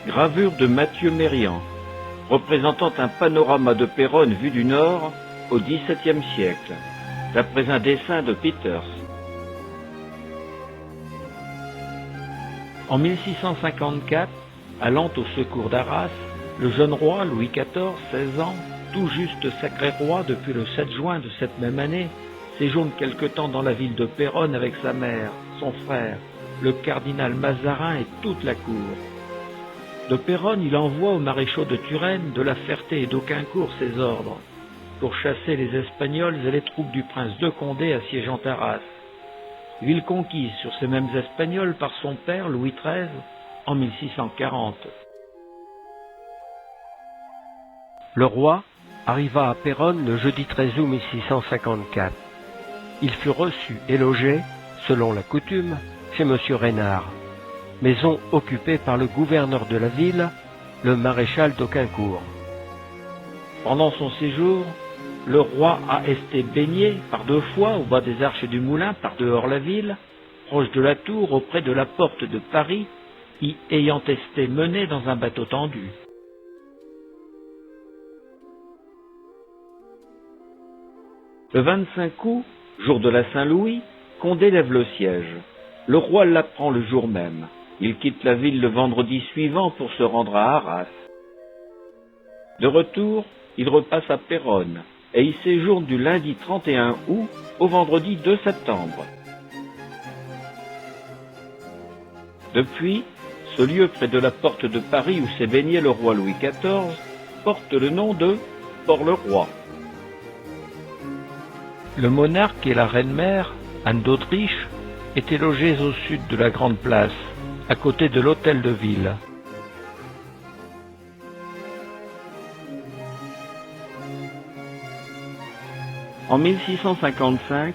Gravure de Mathieu Mérian, représentant un panorama de Péronne vu du nord au XVIIe siècle, d'après un dessin de Peters. En 1654, allant au secours d'Arras, le jeune roi Louis XIV, 16 ans, tout juste sacré roi depuis le 7 juin de cette même année, séjourne quelque temps dans la ville de Péronne avec sa mère, son frère, le cardinal Mazarin et toute la cour. De Péronne, il envoie aux maréchaux de Turenne, de La Ferté et d'Auquincourt ses ordres, pour chasser les Espagnols et les troupes du prince de Condé assiégeant Arras, ville conquise sur ces mêmes Espagnols par son père Louis XIII en 1640. Le roi arriva à Péronne le jeudi 13 août 1654. Il fut reçu et logé, selon la coutume, chez M. Reynard, maison occupée par le gouverneur de la ville, le maréchal d'Auquincourt. Pendant son séjour, le roi a été baigné par 2 fois au bas des arches du moulin par dehors la ville, proche de la tour auprès de la porte de Paris, y ayant été mené dans un bateau tendu. Le 25 août, jour de la Saint-Louis, Condé lève le siège. Le roi l'apprend le jour même. Il quitte la ville le vendredi suivant pour se rendre à Arras. De retour, il repasse à Péronne et y séjourne du lundi 31 août au vendredi 2 septembre. Depuis, ce lieu près de la porte de Paris où s'est baigné le roi Louis XIV porte le nom de Port-le-Roi. Le monarque et la reine-mère, Anne d'Autriche, étaient logés au sud de la Grande Place, à côté de l'hôtel de ville. En 1655,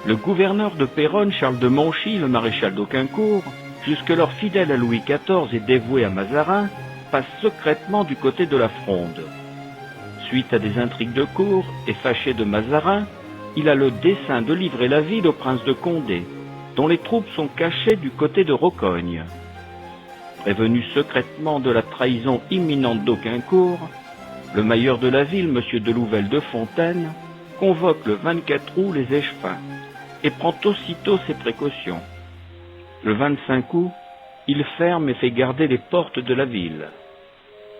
le gouverneur de Péronne, Charles de Monchy, le maréchal d'Auquincourt, jusque-lors fidèle à Louis XIV et dévoué à Mazarin, passe secrètement du côté de la Fronde. Suite à des intrigues de cour et fâché de Mazarin, il a le dessein de livrer la ville au prince de Condé, dont les troupes sont cachées du côté de Rocogne. Prévenu secrètement de la trahison imminente d'Auquincourt, le mailleur de la ville, M. Delouvelle de Fontaine, convoque le 24 août les échevins et prend aussitôt ses précautions. Le 25 août, il ferme et fait garder les portes de la ville.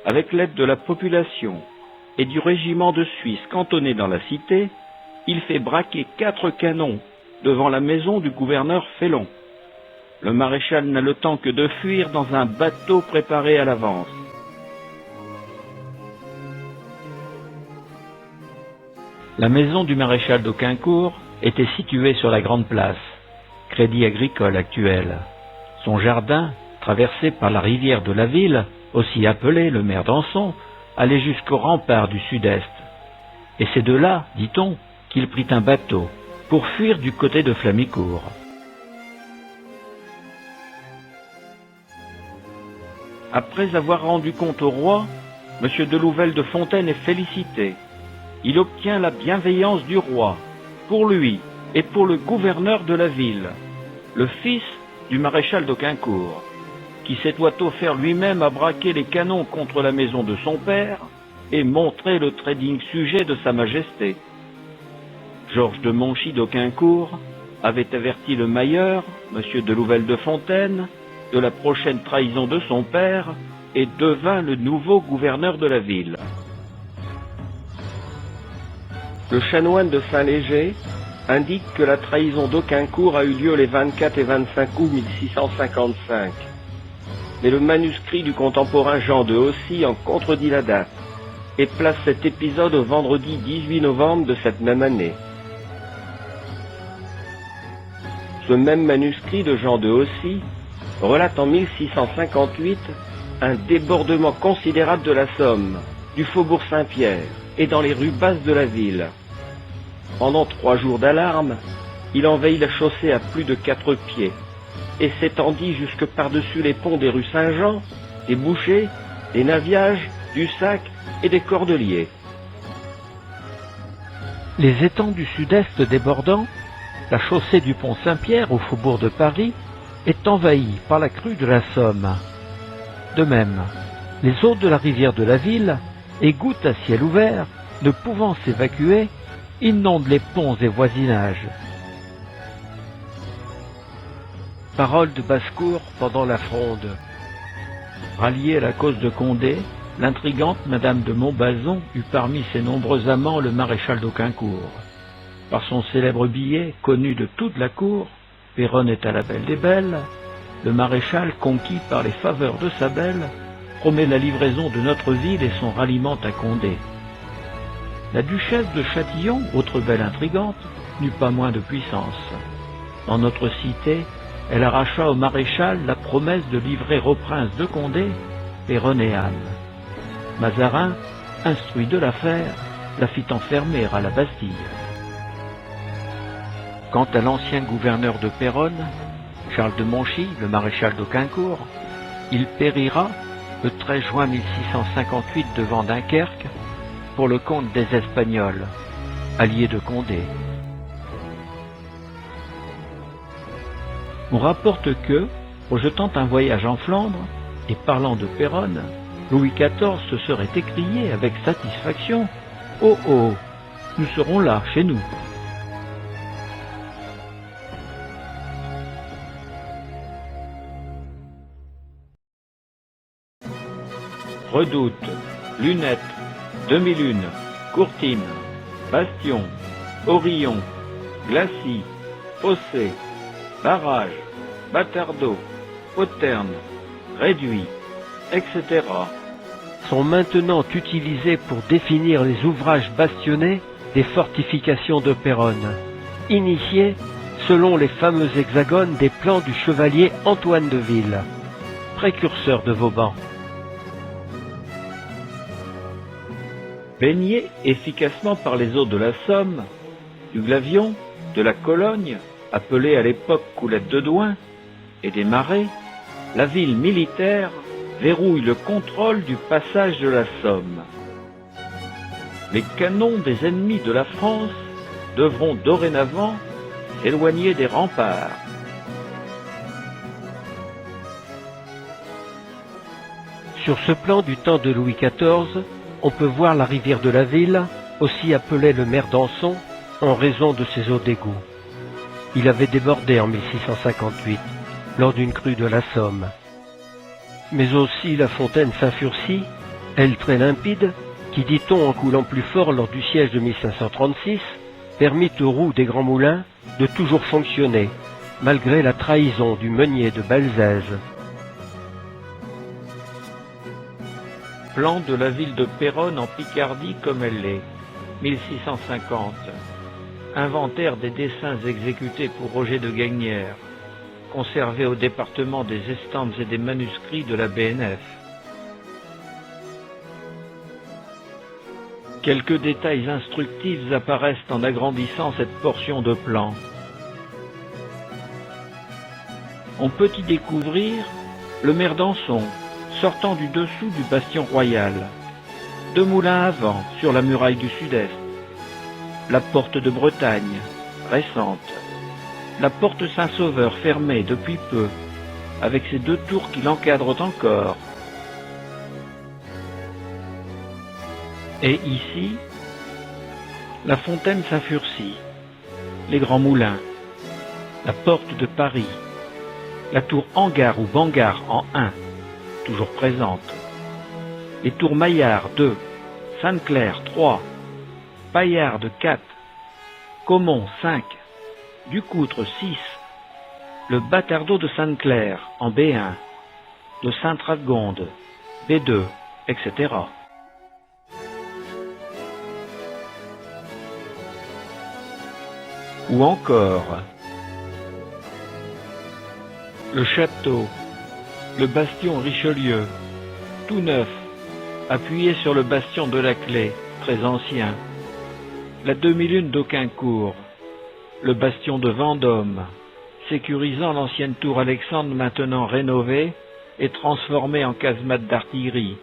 Avec l'aide de la population et du régiment de Suisse cantonné dans la cité, il fait braquer 4 canons devant la maison du gouverneur Félon. Le maréchal n'a le temps que de fuir dans un bateau préparé à l'avance. La maison du maréchal d'Auquincourt était située sur la Grande Place, Crédit Agricole actuel. Son jardin, traversé par la rivière de la ville, aussi appelée le Merdanson, allait jusqu'au rempart du sud-est. Et c'est de là, dit-on, qu'il prit un bateau pour fuir du côté de Flamicourt. Après avoir rendu compte au roi, M. Delouvelle de Fontaine est félicité. Il obtient la bienveillance du roi, pour lui et pour le gouverneur de la ville, le fils du maréchal d'Auquincourt, qui s'est offert lui-même à braquer les canons contre la maison de son père et montrer le très digne sujet de sa majesté. Georges de Monchy d'Auquincourt avait averti le mailleur, M. Delouvelle de Fontaine, de la prochaine trahison de son père et devint le nouveau gouverneur de la ville. Le chanoine de Saint-Léger indique que la trahison d'Auquincourt a eu lieu les 24 et 25 août 1655. Mais le manuscrit du contemporain Jean de Haussy en contredit la date et place cet épisode au vendredi 18 novembre de cette même année. Ce même manuscrit de Jean de Haussy relate en 1658 un débordement considérable de la Somme, du faubourg Saint-Pierre et dans les rues basses de la ville. Pendant 3 jours d'alarme, il envahit la chaussée à plus de 4 pieds et s'étendit jusque par-dessus les ponts des rues Saint-Jean, des Bouchers, des Naviages, du Sac et des Cordeliers. Les étangs du sud-est débordant, la chaussée du pont Saint-Pierre au faubourg de Paris est envahie par la crue de la Somme. De même, Les eaux de la rivière de la ville, égouttes à ciel ouvert, ne pouvant s'évacuer, inondent les ponts et voisinages. Parole de basse-cour pendant la Fronde. Ralliée à la cause de Condé, l'intrigante Madame de Montbazon eut parmi ses nombreux amants le maréchal d'Auquincourt. Par son célèbre billet, connu de toute la cour, Péronne est à la belle des belles, le maréchal, conquis par les faveurs de sa belle, promet la livraison de notre ville et son ralliement à Condé. La duchesse de Châtillon, autre belle intrigante, n'eut pas moins de puissance. Dans notre cité, elle arracha au maréchal la promesse de livrer au prince de Condé Péronne et Anne. Mazarin, instruit de l'affaire, la fit enfermer à la Bastille. Quant à l'ancien gouverneur de Péronne, Charles de Monchy, le maréchal d'Auquincourt, il périra le 13 juin 1658 devant Dunkerque pour le compte des Espagnols, alliés de Condé. On rapporte que, projetant un voyage en Flandre et parlant de Péronne, Louis XIV se serait écrié avec satisfaction « Oh oh, nous serons là, chez nous !» Redoute, Lunettes, Demi-Lune, Courtine, Bastion, Orillon, Glacis, Fossé, Barrage, Batardeau, Poterne, Réduit, etc. sont maintenant utilisés pour définir les ouvrages bastionnés des fortifications de Péronne, initiés selon les fameux hexagones des plans du chevalier Antoine de Ville, précurseur de Vauban. Baignée efficacement par les eaux de la Somme, du Glavion, de la Cologne, appelée à l'époque Coulette de Douin, et des Marais, la ville militaire verrouille le contrôle du passage de la Somme. Les canons des ennemis de la France devront dorénavant s'éloigner des remparts. Sur ce plan du temps de Louis XIV, on peut voir la rivière de la ville, aussi appelée le Merdanson, en raison de ses eaux d'égout. Il avait débordé en 1658, lors d'une crue de la Somme. Mais aussi la fontaine Saint-Furcy, elle très limpide, qui, dit-on, en coulant plus fort lors du siège de 1536, permit aux roues des grands moulins de toujours fonctionner, malgré la trahison du meunier de Belzèze. Plan de la ville de Péronne en Picardie comme elle l'est, 1650. Inventaire des dessins exécutés pour Roger de Gagnières, conservé au département des estampes et des manuscrits de la BNF. Quelques détails instructifs apparaissent en agrandissant cette portion de plan. On peut y découvrir le Merdanson, sortant du dessous du bastion royal, deux moulins à vent sur la muraille du sud-est, la porte de Bretagne, récente, la porte Saint-Sauveur fermée depuis peu, avec ses deux tours qui l'encadrent encore. Et ici, la fontaine Saint-Furcy, les grands moulins, la porte de Paris, la tour Hangar ou Bangar en 1, toujours présente, les tours Maillard 2, Sainte-Claire 3, Paillarde 4, Caumont 5, Ducoutre 6, le Batardeau de Sainte-Claire en B1, de Sainte-Radegonde, B2, etc. Ou encore le château, le bastion Richelieu, tout neuf, appuyé sur le bastion de la Clé, très ancien, la demi-lune d'Auquincourt, le bastion de Vendôme, sécurisant l'ancienne tour Alexandre maintenant rénovée et transformée en casemate d'artillerie.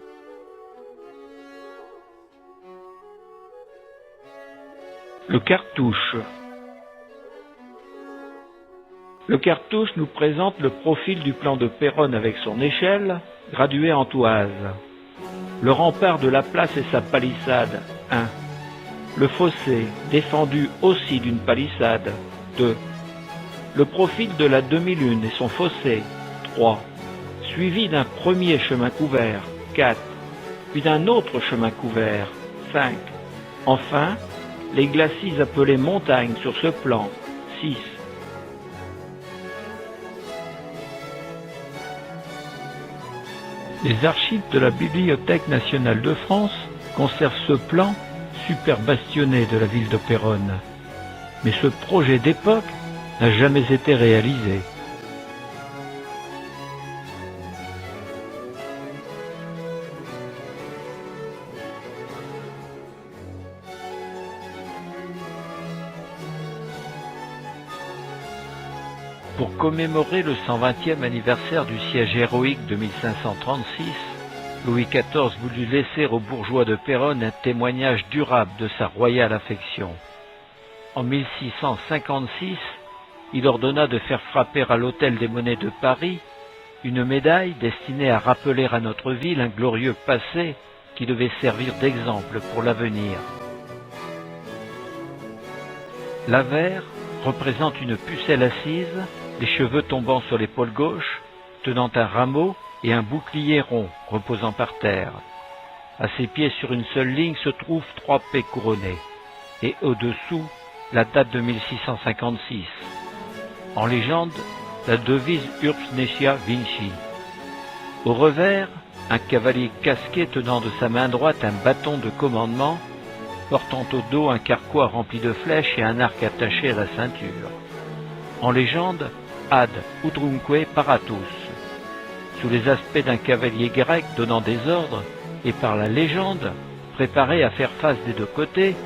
Le Cartouche. Le Cartouche nous présente le profil du plan de Péronne avec son échelle, graduée en toise. Le rempart de la place et sa palissade, 1. Le fossé, défendu aussi d'une palissade, 2. Le profil de la demi-lune et son fossé, 3. Suivi d'un premier chemin couvert, 4. Puis d'un autre chemin couvert, 5. Enfin, les glacis appelées montagnes sur ce plan, 6. Les archives de la Bibliothèque nationale de France conservent ce plan super bastionné de la ville de Péronne. Mais ce projet d'époque n'a jamais été réalisé. Pour commémorer le 120e anniversaire du siège héroïque de 1536, Louis XIV voulut laisser aux bourgeois de Péronne un témoignage durable de sa royale affection. En 1656, il ordonna de faire frapper à l'Hôtel des Monnaies de Paris une médaille destinée à rappeler à notre ville un glorieux passé qui devait servir d'exemple pour l'avenir. L'avers représente une pucelle assise, les cheveux tombant sur l'épaule gauche, tenant un rameau et un bouclier rond reposant par terre. À ses pieds, sur une seule ligne, se trouvent 3 P couronnés, et au-dessous, la date de 1656. En légende, la devise Urbs Necia Vinci. Au revers, un cavalier casqué tenant de sa main droite un bâton de commandement, portant au dos un carquois rempli de flèches et un arc attaché à la ceinture. En légende, Ad utrumque paratus. Sous les aspects d'un cavalier grec donnant des ordres, et par la légende, préparé à faire face des deux côtés,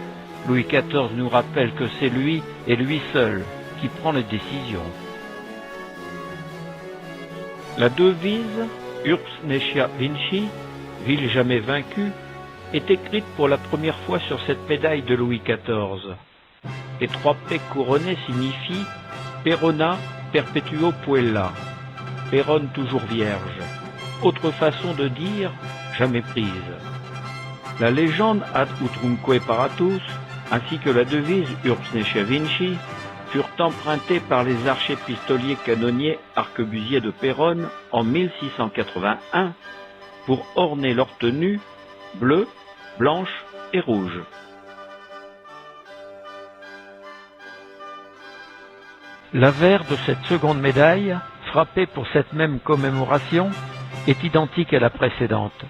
Louis XIV nous rappelle que c'est lui et lui seul qui prend les décisions. La devise Urbs Necia Vinci, ville jamais vaincue, est écrite pour la première fois sur cette médaille de Louis XIV. Les 3 P couronnés signifient Peronna perpetuo puella, Péronne toujours vierge. Autre façon de dire jamais prise. La légende Ad utrumque paratus ainsi que la devise Urbs Necia Vinci furent empruntées par les archépistoliers canonniers arquebusiers de Péronne en 1681 pour orner leur tenue bleue, blanche et rouge. L'avers de cette seconde médaille, frappée pour cette même commémoration, est identique à la précédente.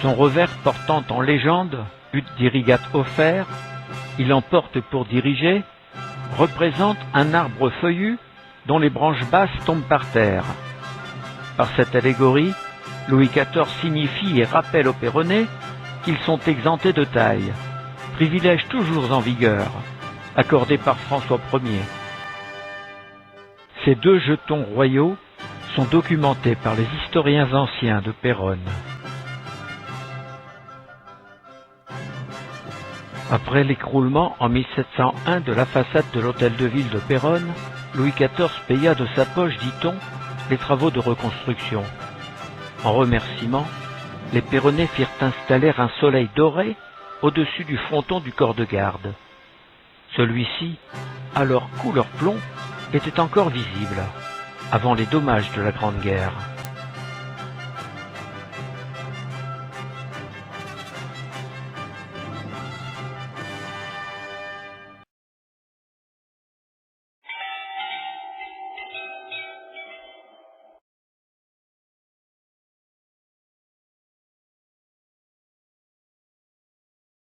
Son revers portant en légende Ut dirigat offer, il emporte pour diriger, représente un arbre feuillu dont les branches basses tombent par terre. Par cette allégorie, Louis XIV signifie et rappelle aux Péronnais qu'ils sont exemptés de taille, privilège toujours en vigueur, accordé par François Ier. Ces 2 jetons royaux sont documentés par les historiens anciens de Péronne. Après l'écroulement en 1701 de la façade de l'hôtel de ville de Péronne, Louis XIV paya de sa poche, dit-on, les travaux de reconstruction. En remerciement, les Péronnais firent installer un soleil doré au-dessus du fronton du corps de garde. Celui-ci, alors couleur plomb, était encore visible, avant les dommages de la Grande Guerre.